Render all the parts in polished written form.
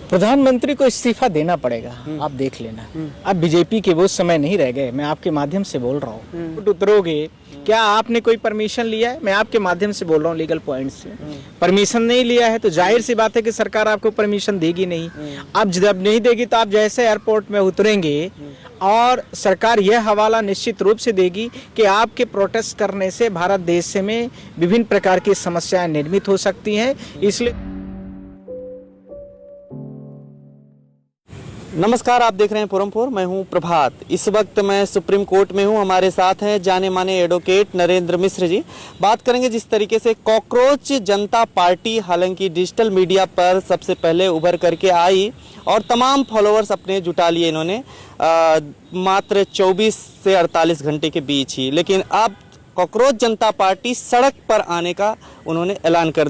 प्रधानमंत्री को इस्तीफा देना पड़ेगा। आप देख लेना, अब बीजेपी के वो समय नहीं रह गए। मैं आपके माध्यम से बोल रहा हूँ, उतरोगे क्या आपने कोई परमिशन लिया है? मैं आपके माध्यम से बोल रहा हूँ लीगल पॉइंट से। परमिशन नहीं लिया है तो जाहिर सी बात है कि सरकार आपको परमिशन देगी नहीं। अब जब नहीं देगी तो आप जैसे एयरपोर्ट में उतरेंगे और सरकार यह हवाला निश्चित रूप से देगी कि आपके प्रोटेस्ट करने से भारत देश में विभिन्न प्रकार की समस्याएं निर्मित हो सकती हैं। इसलिए नमस्कार, आप देख रहे हैं फोरम 4। मैं हूं प्रभात। इस वक्त मैं सुप्रीम कोर्ट में हूं। हमारे साथ हैं जाने माने एडवोकेट नरेंद्र मिश्र जी। बात करेंगे जिस तरीके से कॉकरोच जनता पार्टी हालांकि डिजिटल मीडिया पर सबसे पहले उभर करके आई और तमाम फॉलोअर्स अपने जुटा लिए इन्होंने मात्र 24 से 48 घंटे के बीच ही, लेकिन अब कॉकरोच जनता पार्टी सड़क पर आने का उन्होंने ऐलान कर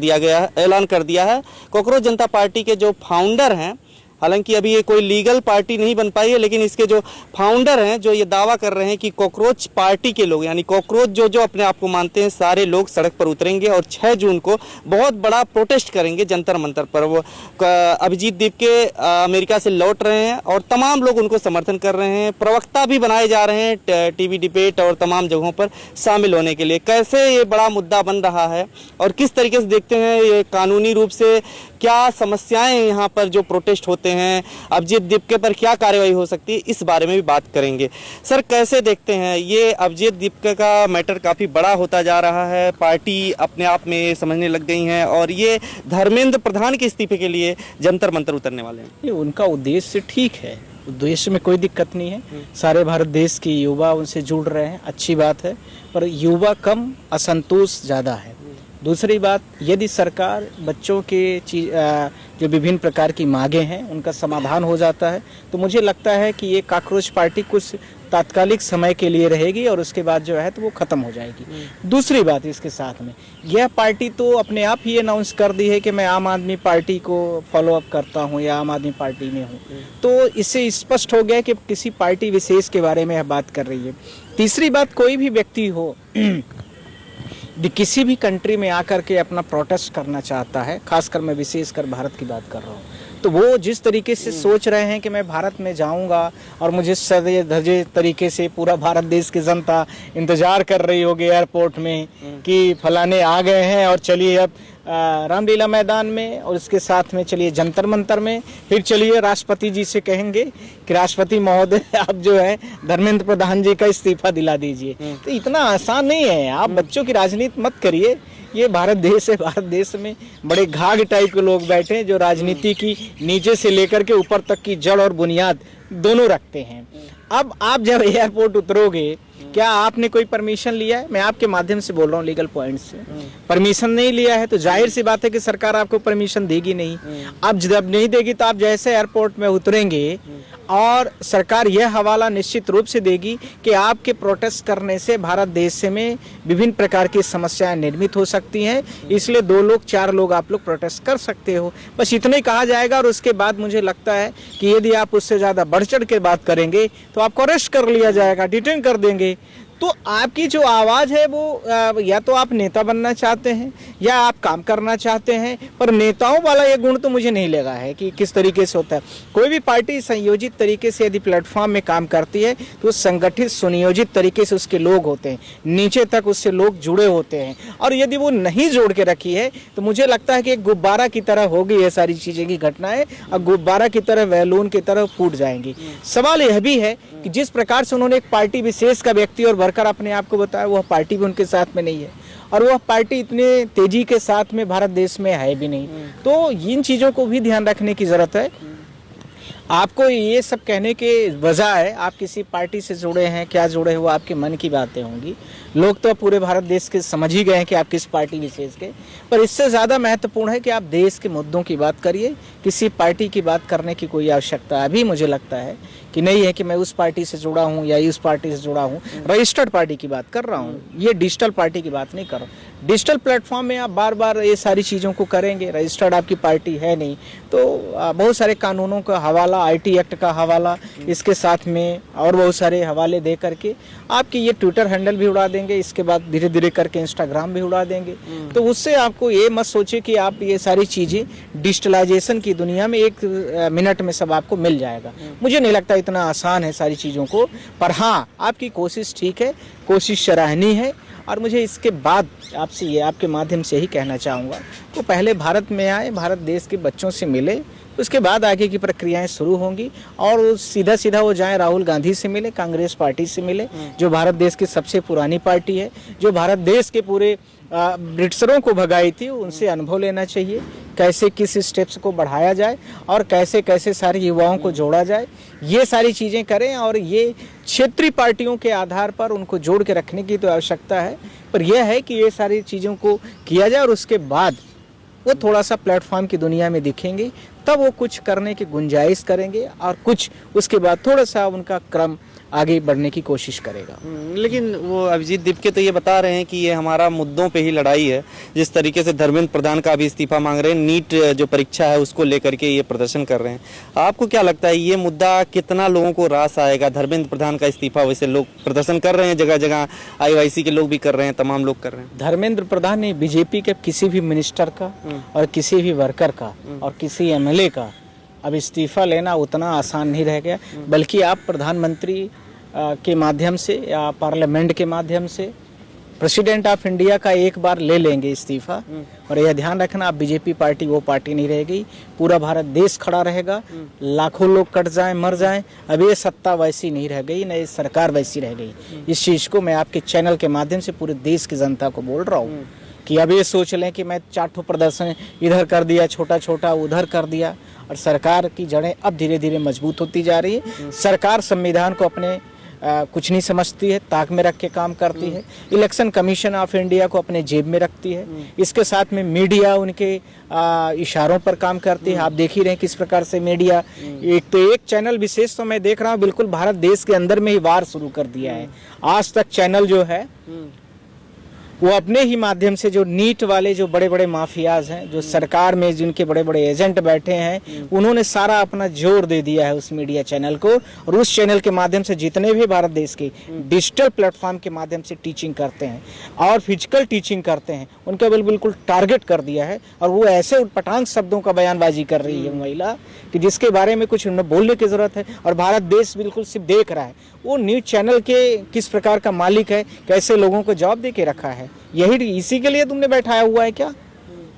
दिया है। कॉकरोच जनता पार्टी के जो फाउंडर हैं, हालांकि अभी ये कोई लीगल पार्टी नहीं बन पाई है, लेकिन इसके जो फाउंडर हैं जो ये दावा कर रहे हैं कि कॉकरोच पार्टी के लोग यानी कॉकरोच जो अपने आप को मानते हैं सारे लोग सड़क पर उतरेंगे और 6 जून को बहुत बड़ा प्रोटेस्ट करेंगे जंतर मंतर पर। वो अभिजीत दीपके अमेरिका से लौट रहे हैं और तमाम लोग उनको समर्थन कर रहे हैं। प्रवक्ता भी बनाए जा रहे हैं टीवी डिबेट और तमाम जगहों पर शामिल होने के लिए। कैसे ये बड़ा मुद्दा बन रहा है और किस तरीके से देखते हैं ये कानूनी रूप से क्या समस्याएं यहाँ पर जो प्रोटेस्ट होते हैं, अभिजीत दीपके पर क्या कार्रवाई हो सकती है, इस बारे में भी बात करेंगे। सर, कैसे देखते हैं ये अभिजीत दीपके का मैटर काफ़ी बड़ा होता जा रहा है, पार्टी अपने आप में समझने लग गई हैं और ये धर्मेंद्र प्रधान के इस्तीफे के लिए जंतर मंतर उतरने वाले हैं। ये उनका उद्देश्य ठीक है, उद्देश्य में कोई दिक्कत नहीं है। सारे भारत देश के युवा उनसे जुड़ रहे हैं, अच्छी बात है, पर युवा कम, असंतोष ज़्यादा है। दूसरी बात, यदि सरकार बच्चों के जो विभिन्न प्रकार की मांगे हैं उनका समाधान हो जाता है तो मुझे लगता है कि ये कॉकरोच पार्टी कुछ तात्कालिक समय के लिए रहेगी और उसके बाद जो है तो वो ख़त्म हो जाएगी। दूसरी बात, इसके साथ में यह पार्टी तो अपने आप ही अनाउंस कर दी है कि मैं आम आदमी पार्टी को फॉलो अप करता हूँ या आम आदमी पार्टी में हूँ, तो इससे स्पष्ट हो गया कि किसी पार्टी विशेष के बारे में बात कर रही है। तीसरी बात, कोई भी व्यक्ति हो किसी भी कंट्री में आकर के अपना प्रोटेस्ट करना चाहता है, खासकर मैं विशेषकर भारत की बात कर रहा हूँ, तो वो जिस तरीके से सोच रहे हैं कि मैं भारत में जाऊंगा और मुझे सजे धजे तरीके से पूरा भारत देश की जनता इंतजार कर रही होगी एयरपोर्ट में कि फलाने आ गए हैं और चलिए अब रामलीला मैदान में और इसके साथ में चलिए जंतर मंतर में, फिर चलिए राष्ट्रपति जी से कहेंगे कि राष्ट्रपति महोदय आप जो है धर्मेंद्र प्रधान जी का इस्तीफा दिला दीजिए। तो इतना आसान नहीं है। आप बच्चों की राजनीति मत करिए। ये भारत देश है, भारत देश में बड़े घाघ टाइप के लोग बैठे हैं जो राजनीति की नीचे से लेकर के ऊपर तक की जड़ और बुनियाद दोनों रखते हैं। अब आप जब एयरपोर्ट उतरोगे, क्या आपने कोई परमिशन लिया है? मैं आपके माध्यम से बोल रहा हूँ लीगल पॉइंट से। परमिशन नहीं लिया है तो जाहिर सी बात है कि सरकार आपको परमिशन देगी नहीं। अब जब नहीं देगी तो आप जैसे एयरपोर्ट में उतरेंगे और सरकार यह हवाला निश्चित रूप से देगी कि आपके प्रोटेस्ट करने से भारत देश में विभिन्न प्रकार की समस्याएं निर्मित हो सकती हैं। इसलिए 2 लोग 4 लोग आप लोग प्रोटेस्ट कर सकते हो, बस इतना ही कहा जाएगा। और उसके बाद मुझे लगता है कि यदि आप उससे ज़्यादा बढ़ चढ़ के बात करेंगे तो आपको अरेस्ट कर लिया जाएगा, डिटेन कर देंगे। तो आपकी जो आवाज़ है वो या तो आप नेता बनना चाहते हैं या आप काम करना चाहते हैं, पर नेताओं वाला ये गुण तो मुझे नहीं लगा है कि किस तरीके से होता है। कोई भी पार्टी संयोजित तरीके से यदि प्लेटफॉर्म में काम करती है तो संगठित सुनियोजित तरीके से उसके लोग होते हैं, नीचे तक उससे लोग जुड़े होते हैं। और यदि वो नहीं जोड़ के रखी है तो मुझे लगता है कि एक गुब्बारा की तरह होगी ये सारी चीज़ें की घटनाएं, और गुब्बारा की तरह बैलून की तरह फूट जाएंगी। सवाल यह भी है कि जिस प्रकार से उन्होंने एक पार्टी विशेष का व्यक्ति और वर्कर अपने आप को बताया, वह पार्टी भी उनके साथ में नहीं है और वह पार्टी इतने तेजी के साथ में भारत देश में है भी नहीं। तो इन चीज़ों को भी ध्यान रखने की ज़रूरत है। आपको ये सब कहने के बजाय आप किसी पार्टी से जुड़े हैं, क्या जुड़े हो, आपके मन की बातें होंगी। लोग तो पूरे भारत देश के समझ ही गए हैं कि आप किस पार्टी विशेष के, पर इससे ज़्यादा महत्वपूर्ण है कि आप देश के मुद्दों की बात करिए। किसी पार्टी की बात करने की कोई आवश्यकता अभी मुझे लगता है कि नहीं है कि मैं उस पार्टी से जुड़ा हूँ या इस पार्टी से जुड़ा हूँ। रजिस्टर्ड पार्टी की बात कर रहा हूँ, ये डिजिटल पार्टी की बात नहीं कर रहा हूँ। डिजिटल प्लेटफॉर्म में आप बार बार ये सारी चीज़ों को करेंगे, रजिस्टर्ड आपकी पार्टी है नहीं, तो बहुत सारे कानूनों का हवाला, IT एक्ट का हवाला, इसके साथ में और बहुत सारे हवाले दे करके आपकी ये ट्विटर हैंडल भी उड़ा देंगे, इसके बाद धीरे धीरे करके इंस्टाग्राम भी उड़ा देंगे। तो उससे आपको ये मत सोचिए कि आप ये सारी चीज़ें डिजिटलाइजेशन की दुनिया में 1 मिनट में सब आपको मिल जाएगा। मुझे नहीं लगता इतना आसान है सारी चीज़ों को, पर हाँ आपकी कोशिश ठीक है, कोशिश सराहनीय है। और मुझे इसके बाद आपसे ये आपके माध्यम से ही कहना चाहूँगा, तो पहले भारत में आए, भारत देश के बच्चों से मिले, उसके बाद आगे की प्रक्रियाएं शुरू होंगी और सीधा सीधा वो जाएं राहुल गांधी से मिले, कांग्रेस पार्टी से मिले, जो भारत देश की सबसे पुरानी पार्टी है, जो भारत देश के पूरे ब्रिटिशरों को भगाई थी, उनसे अनुभव लेना चाहिए, कैसे किस स्टेप्स को बढ़ाया जाए और कैसे कैसे सारे युवाओं को जोड़ा जाए, ये सारी चीज़ें करें। और ये क्षेत्रीय पार्टियों के आधार पर उनको जोड़ के रखने की तो आवश्यकता है, पर यह है कि ये सारी चीज़ों को किया जाए और उसके बाद वो थोड़ा सा प्लेटफॉर्म की दुनिया में दिखेंगे, तब वो कुछ करने की गुंजाइश करेंगे और कुछ उसके बाद थोड़ा सा उनका क्रम आगे बढ़ने की कोशिश करेगा। लेकिन वो अभिजीत दीपके तो ये बता रहे हैं कि ये हमारा मुद्दों पे ही लड़ाई है। जिस तरीके से धर्मेंद्र प्रधान का भी इस्तीफा मांग रहे हैं, नीट जो परीक्षा है उसको लेकर के ये प्रदर्शन कर रहे हैं। आपको क्या लगता है ये मुद्दा कितना लोगों को रास आएगा? धर्मेंद्र प्रधान का इस्तीफा, वैसे लोग प्रदर्शन कर रहे हैं, जगह जगह IYC के लोग भी कर रहे हैं, तमाम लोग कर रहे हैं। धर्मेंद्र प्रधान ने बीजेपी के किसी भी मिनिस्टर का और किसी भी वर्कर का और किसी MLA का अब इस्तीफा लेना उतना आसान नहीं रह गया, बल्कि आप प्रधानमंत्री के माध्यम से या पार्लियामेंट के माध्यम से प्रेसिडेंट ऑफ इंडिया का एक बार ले लेंगे इस्तीफा। और यह ध्यान रखना, आप बीजेपी पार्टी वो पार्टी नहीं रहेगी, पूरा भारत देश खड़ा रहेगा, लाखों लोग कट जाएं, मर जाएं, अब ये सत्ता वैसी नहीं रह गई, न ये सरकार वैसी रह गई। इस चीज़ को मैं आपके चैनल के माध्यम से पूरे देश की जनता को बोल रहा हूँ कि अब ये सोच लें कि मैं 4 ठो प्रदर्शन इधर कर दिया, छोटा छोटा उधर कर दिया, और सरकार की जड़ें अब धीरे धीरे मजबूत होती जा रही है। सरकार संविधान को अपने कुछ नहीं समझती है, ताक में रख के काम करती है। इलेक्शन कमीशन ऑफ इंडिया को अपने जेब में रखती है। इसके साथ में मीडिया उनके इशारों पर काम करती है। आप देख ही रहे हैं किस प्रकार से मीडिया, एक चैनल विशेष तो मैं देख रहा हूँ बिल्कुल भारत देश के अंदर में ही वार शुरू कर दिया है। आज तक चैनल जो है वो अपने ही माध्यम से जो नीट वाले जो बड़े बड़े माफियाज हैं, जो सरकार में जिनके बड़े बड़े एजेंट बैठे हैं, उन्होंने सारा अपना जोर दे दिया है उस मीडिया चैनल को। और उस चैनल के माध्यम से जितने भी भारत देश के डिजिटल प्लेटफॉर्म के माध्यम से टीचिंग करते हैं और फिजिकल टीचिंग करते हैं, उनका बिल्कुल टारगेट कर दिया है। और वो ऐसे उटपटांग शब्दों का बयानबाजी कर रही है महिला कि जिसके बारे में कुछ बोलने की जरूरत है। और भारत देश बिल्कुल सिर्फ देख रहा है वो न्यूज चैनल के किस प्रकार का मालिक है, कैसे लोगों को जवाब दे के रखा है। यही इसी के लिए तुमने बैठाया हुआ है क्या?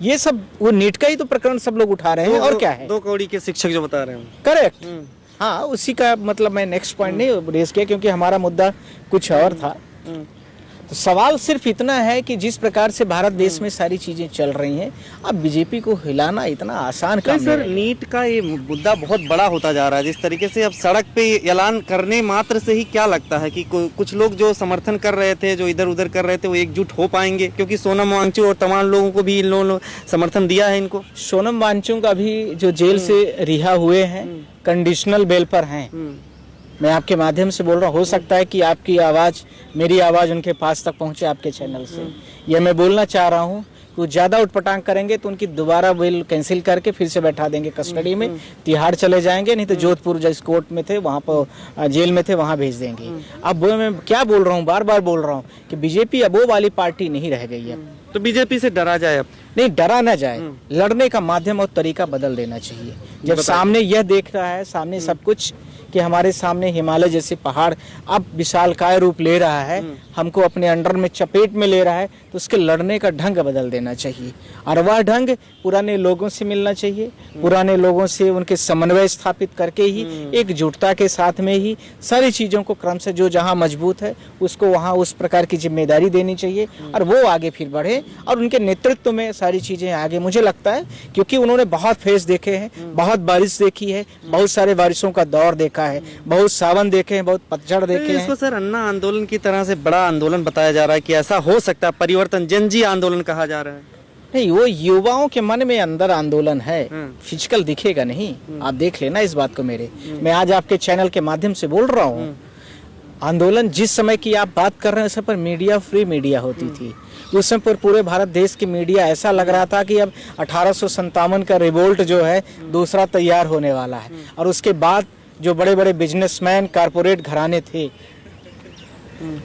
ये सब वो नीट का ही तो प्रकरण सब लोग उठा रहे हैं, और क्या है? 2 कौड़ी के शिक्षक जो बता रहे हैं, करेक्ट। हाँ, उसी का मतलब मैं नेक्स्ट पॉइंट नहीं रेस किया क्योंकि हमारा मुद्दा कुछ और था। तो सवाल सिर्फ इतना है कि जिस प्रकार से भारत देश में सारी चीजें चल रही हैं, अब बीजेपी को हिलाना इतना आसान काम नहीं सर, नीट का ये मुद्दा बहुत बड़ा होता जा रहा है। जिस तरीके से अब सड़क पे ऐलान करने मात्र से ही क्या लगता है कि कुछ लोग जो समर्थन कर रहे थे, जो इधर उधर कर रहे थे, वो एकजुट हो पाएंगे? क्योंकि सोनम वांगचुक और तमाम लोगों को भी इन लोगों ने समर्थन दिया है इनको। सोनम वांगचुक अभी जो जेल से रिहा हुए हैं, कंडीशनल बेल पर हैं। मैं आपके माध्यम से बोल रहा हूँ, हो सकता है कि आपकी आवाज़, मेरी आवाज़ उनके पास तक पहुँचे आपके चैनल से। यह मैं बोलना चाह रहा हूँ कि ज़्यादा उटपटांग करेंगे तो उनकी दोबारा बेल कैंसिल करके फिर से बैठा देंगे कस्टडी में, तिहाड़ चले जाएंगे, नहीं तो जोधपुर जिस कोर्ट में थे वहाँ पर जेल में थे वहाँ भेज देंगे। अब मैं क्या बोल रहा हूँ, बार बार बोल रहा हूँ कि बीजेपी अब वो वाली पार्टी नहीं रह गई है। तो बीजेपी से डरा जाए? अब नहीं, डरा ना जाए, लड़ने का माध्यम और तरीका बदल देना चाहिए। जब सामने यह देख रहा है, सामने सब कुछ कि हमारे सामने हिमालय जैसे पहाड़ अब विशालकाय रूप ले रहा है, हमको अपने अंडर में चपेट में ले रहा है, तो उसके लड़ने का ढंग बदल देना चाहिए। और वह ढंग पुराने लोगों से मिलना चाहिए, पुराने लोगों से उनके समन्वय स्थापित करके ही एकजुटता के साथ में ही सारी चीज़ों को क्रम से जो जहाँ मजबूत है उसको वहाँ उस प्रकार की जिम्मेदारी देनी चाहिए और वो आगे फिर बढ़े और उनके नेतृत्व में सारी चीज़ें आगे। मुझे लगता है क्योंकि उन्होंने बहुत फेस देखे हैं, बहुत बारिश देखी है, बहुत सारे बारिशों का दौर देखा है, बहुत सावन देखे हैं, बहुत पतझड़ देखे हैं। इसको सर अन्ना आंदोलन की तरह से बड़ा आंदोलन बताया जा रहा है कि ऐसा हो सकता है, परिवर्तन जनजी आंदोलन कहा जा रहा है। नहीं, वो युवाओं के मन में अंदर आंदोलन है, फिजिकल दिखेगा नहीं। आप देख लेना इस बात को मेरे। मैं आज आपके चैनल के माध्यम से बोल रहा हूँ, आंदोलन जिस समय की आप बात कर रहे हैं उस समय पर मीडिया फ्री मीडिया होती थी। उस समय पर पूरे भारत देश की मीडिया ऐसा लग रहा था कि अब 1857 का रिवोल्ट जो है दूसरा तैयार होने वाला है। और उसके बाद जो बड़े बड़े बिजनेसमैन कारपोरेट घराने थे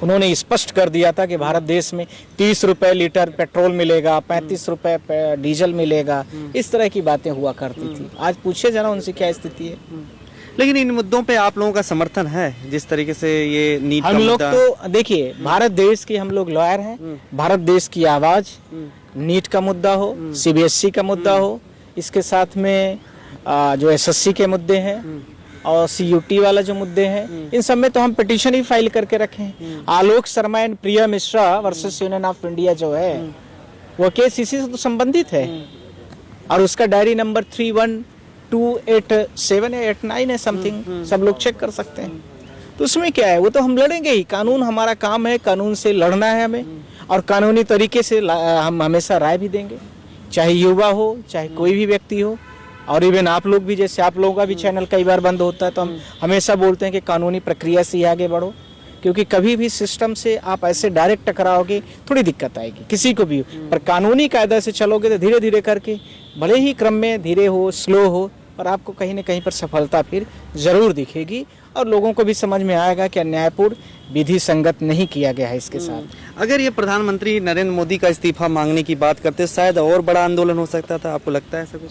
उन्होंने स्पष्ट कर दिया था कि भारत देश में 30 रुपए लीटर पेट्रोल मिलेगा, 35 रुपए डीजल मिलेगा। इस तरह की बातें हुआ करती थी। आज पूछे जरा उनसे क्या स्थिति है। लेकिन इन मुद्दों पे आप लोगों का समर्थन है, जिस तरीके से ये नीट का हम लोग मुद्दा- तो देखिए, भारत देश के हम लोग लॉयर हैं। भारत देश की आवाज, नीट का मुद्दा हो, सीबीएसई का मुद्दा हो, इसके साथ में जो एसएससी के मुद्दे हैं और सीयूटी वाला जो मुद्दे हैं, इन सब में तो हम पिटीशन ही फाइल करके रखे हैं। Alok Sharma and Priya Mishra versus Union of India जो है वो केस इसी से तो संबंधित है। और उसका डायरी नंबर 31287 या 89 है समथिंग, सब लोग चेक कर सकते हैं। तो उसमें क्या है, वो तो हम लड़ेंगे ही। कानून हमारा काम है, कानून से लड़ना है हमें, और कानूनी तरीके से हम हमेशा राय भी देंगे, चाहे युवा हो, चाहे कोई भी व्यक्ति हो। और इवन आप लोग भी, जैसे आप लोगों का भी चैनल कई बार बंद होता है तो हम हमेशा बोलते हैं कि कानूनी प्रक्रिया से ही आगे बढ़ो, क्योंकि कभी भी सिस्टम से आप ऐसे डायरेक्ट टकराओगे थोड़ी दिक्कत आएगी किसी को भी। पर कानूनी कायदा से चलोगे तो धीरे धीरे करके, भले ही क्रम में धीरे हो, स्लो हो, पर आपको कहीं न कहीं पर सफलता फिर जरूर दिखेगी और लोगों को भी समझ में आएगा कि अन्यायपूर्ण, विधि संगत नहीं किया गया है इसके साथ। अगर ये प्रधानमंत्री नरेंद्र मोदी का इस्तीफा मांगने की बात करते शायद और बड़ा आंदोलन हो सकता था, आपको लगता है ऐसा कुछ?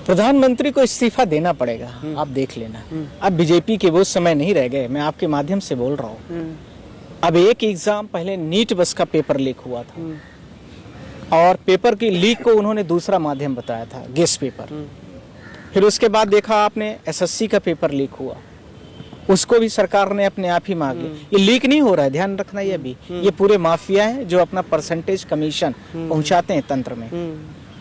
प्रधानमंत्री को इस्तीफा देना पड़ेगा, आप देख लेना। अब बीजेपी के वो समय नहीं रह गए, मैं आपके माध्यम से बोल रहा हूँ। अब एक एग्जाम पहले नीट बस का पेपर लीक हुआ था और पेपर की लीक को उन्होंने दूसरा माध्यम बताया था, गेस पेपर। फिर उसके बाद देखा आपने एसएससी का पेपर लीक हुआ, उसको भी सरकार ने अपने आप ही मांग लिया। ये लीक नहीं हो रहा है, ध्यान रखना। ये भी ये पूरे माफिया हैं जो अपना परसेंटेज कमीशन पहुंचाते हैं तंत्र में।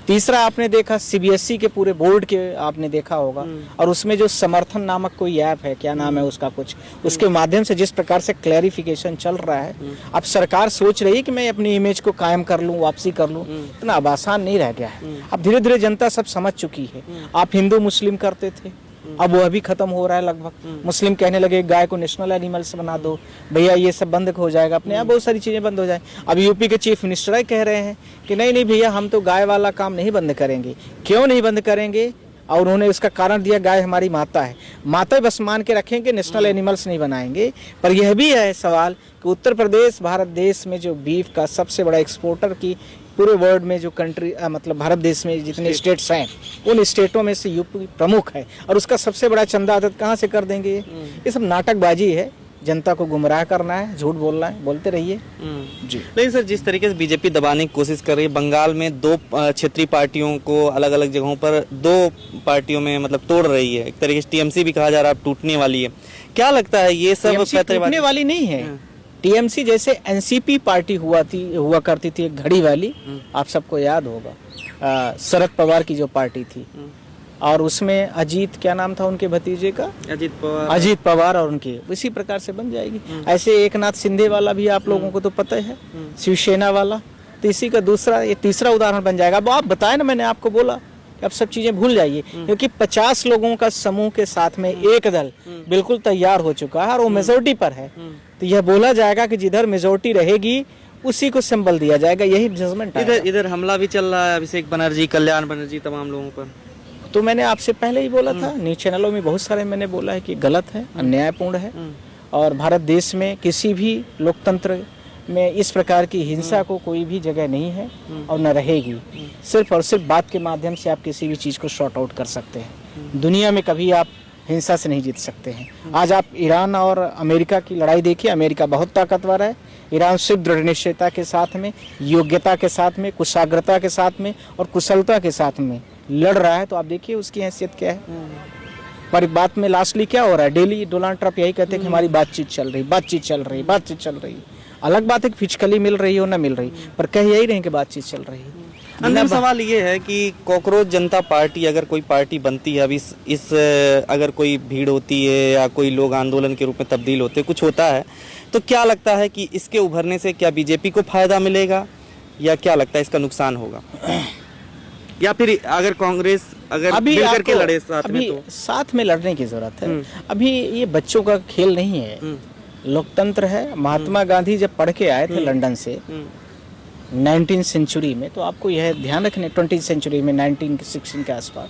तीसरा आपने देखा सीबीएसई के पूरे बोर्ड के आपने देखा होगा, और उसमें जो समर्थन नामक कोई ऐप है, क्या नाम है उसका कुछ, उसके माध्यम से जिस प्रकार से क्लैरिफिकेशन चल रहा है, अब सरकार सोच रही है कि मैं अपनी इमेज को कायम कर लूं, वापसी कर लूं। इतना अब आसान नहीं रह गया है। अब धीरे धीरे जनता सब समझ चुकी है। आप हिंदू मुस्लिम करते थे, अब वह भी खत्म हो रहा है लगभग। मुस्लिम कहने लगे गाय को नेशनल एनिमल्स बना दो भैया, ये सब बंद हो जाएगा अपने आप, बहुत सारी चीजें बंद हो जाए। अब यूपी के चीफ मिनिस्टर कह रहे हैं कि नहीं नहीं भैया, हम तो गाय वाला काम नहीं बंद करेंगे। क्यों नहीं बंद करेंगे? और उन्होंने उसका कारण दिया, गाय हमारी माता है, माता बस मान के रखेंगे, नेशनल एनिमल्स नहीं बनाएंगे। पर यह भी है सवाल कि उत्तर प्रदेश भारत देश में जो बीफ का सबसे बड़ा एक्सपोर्टर की पूरे वर्ल्ड में जो कंट्री मतलब भारत देश में जितने स्टेट्स हैं, उन स्टेटों में से यूपी प्रमुख है। और उसका सबसे बड़ा चंदा आदत कहाँ से कर देंगे? ये सब नाटकबाजी है, जनता को गुमराह करना है, झूठ बोलना है, बोलते रहिए जी। लेकिन सर, जिस तरीके से बीजेपी दबाने की कोशिश कर रही है, बंगाल में 2 क्षेत्रीय पार्टियों को अलग अलग जगहों पर 2 पार्टियों में मतलब तोड़ रही है, एक तरीके से टीएमसी भी कहा जा रहा है अब टूटने वाली है। क्या लगता है ये सब टूटने वाली नहीं है? टीएमसी जैसे एनसीपी पार्टी हुआ करती थी एक घड़ी वाली, आप सबको याद होगा, शरद पवार की जो पार्टी थी, और उसमें अजीत, क्या नाम था उनके भतीजे का, अजीत पवार, और उनके इसी प्रकार से बन जाएगी। ऐसे एक नाथ शिंदे वाला भी आप लोगों को तो पता है, शिवसेना वाला, तो इसी का ये तीसरा उदाहरण बन जाएगा। अब आप बताए ना, मैंने आपको बोला अब सब चीजें भूल जाइए, क्योंकि 50 लोगों का समूह के साथ में एक दल बिल्कुल तैयार हो चुका है और वो मेजोरिटी पर है। तो यह बोला जाएगा कि जिधर मेजोरिटी रहेगी उसी को संबल दिया जाएगा, यही जजमेंट है। इधर हमला भी चल रहा है, अभिषेक बनर्जी, कल्याण बनर्जी, तमाम लोगों पर। तो मैंने आपसे पहले ही बोला था, न्यूज चैनलों में बहुत सारे मैंने बोला है कि गलत है, अन्यायपूर्ण है, और भारत देश में किसी भी लोकतंत्र में इस प्रकार की हिंसा को कोई भी जगह नहीं है और न रहेगी। सिर्फ और सिर्फ बात के माध्यम से आप किसी भी चीज़ को शॉर्ट आउट कर सकते हैं। दुनिया में कभी आप हिंसा से नहीं जीत सकते हैं। आज आप ईरान और अमेरिका की लड़ाई देखिए, अमेरिका बहुत ताकतवर है, ईरान सिर्फ दृढ़ निश्चयता के साथ में, योग्यता के साथ में, कुशाग्रता के साथ में और कुशलता के साथ में लड़ रहा है। तो आप देखिए उसकी हैसियत क्या है। पर बात में लास्टली क्या हो रहा है, डेली डोनाल्ड ट्रंप यही कहते हैं कि हमारी बातचीत चल रही। अलग बात है कि फिजिकली मिल रही हो ना मिल रही, पर कह यही रहे कि बातचीत चल रही है। अंतिम सवाल ये है कि कॉकरोच जनता पार्टी अगर कोई पार्टी बनती है, अब इस अगर कोई भीड़ होती है या कोई लोग आंदोलन के रूप में तब्दील होते, कुछ होता है, तो क्या लगता है कि इसके उभरने से क्या बीजेपी को फायदा मिलेगा या क्या लगता है इसका नुकसान होगा? या फिर अगर कांग्रेस अगर अभी मिल करके आपको लड़े साथ में अभी तो साथ में लड़ने की जरूरत है। अभी ये बच्चों का खेल नहीं है, लोकतंत्र है। महात्मा गांधी जब पढ़ के आए थे लंदन से 19th सेंचुरी में, तो आपको यह ध्यान रखना, 20th सेंचुरी में 1916 के आसपास,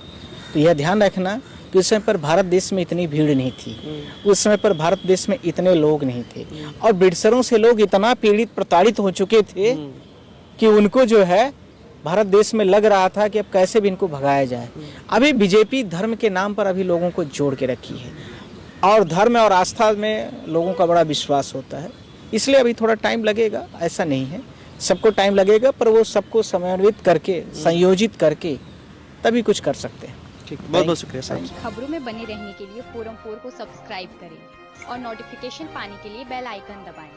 तो यह ध्यान रखना कि उस समय पर भारत देश में इतनी भीड़ नहीं थी, उस समय पर भारत देश में इतने लोग नहीं थे, और ब्रिटिशरों से लोग इतना पीड़ित प्रताड़ित हो चुके थे कि उनको जो है भारत देश में लग रहा था कि अब कैसे भी इनको भगाया जाए। अभी बीजेपी धर्म के नाम पर अभी लोगों को जोड़ के रखी है, और धर्म और आस्था में लोगों का बड़ा विश्वास होता है, इसलिए अभी थोड़ा टाइम लगेगा, ऐसा नहीं है, सबको टाइम लगेगा, पर वो सबको समन्वित करके संयोजित करके तभी कुछ कर सकते हैं। ठीक, बहुत बहुत शुक्रिया साहब। खबरों में बने रहने के लिए फोरम 4 को सब्सक्राइब करें और नोटिफिकेशन पाने के लिए बेल आइकन दबाएं।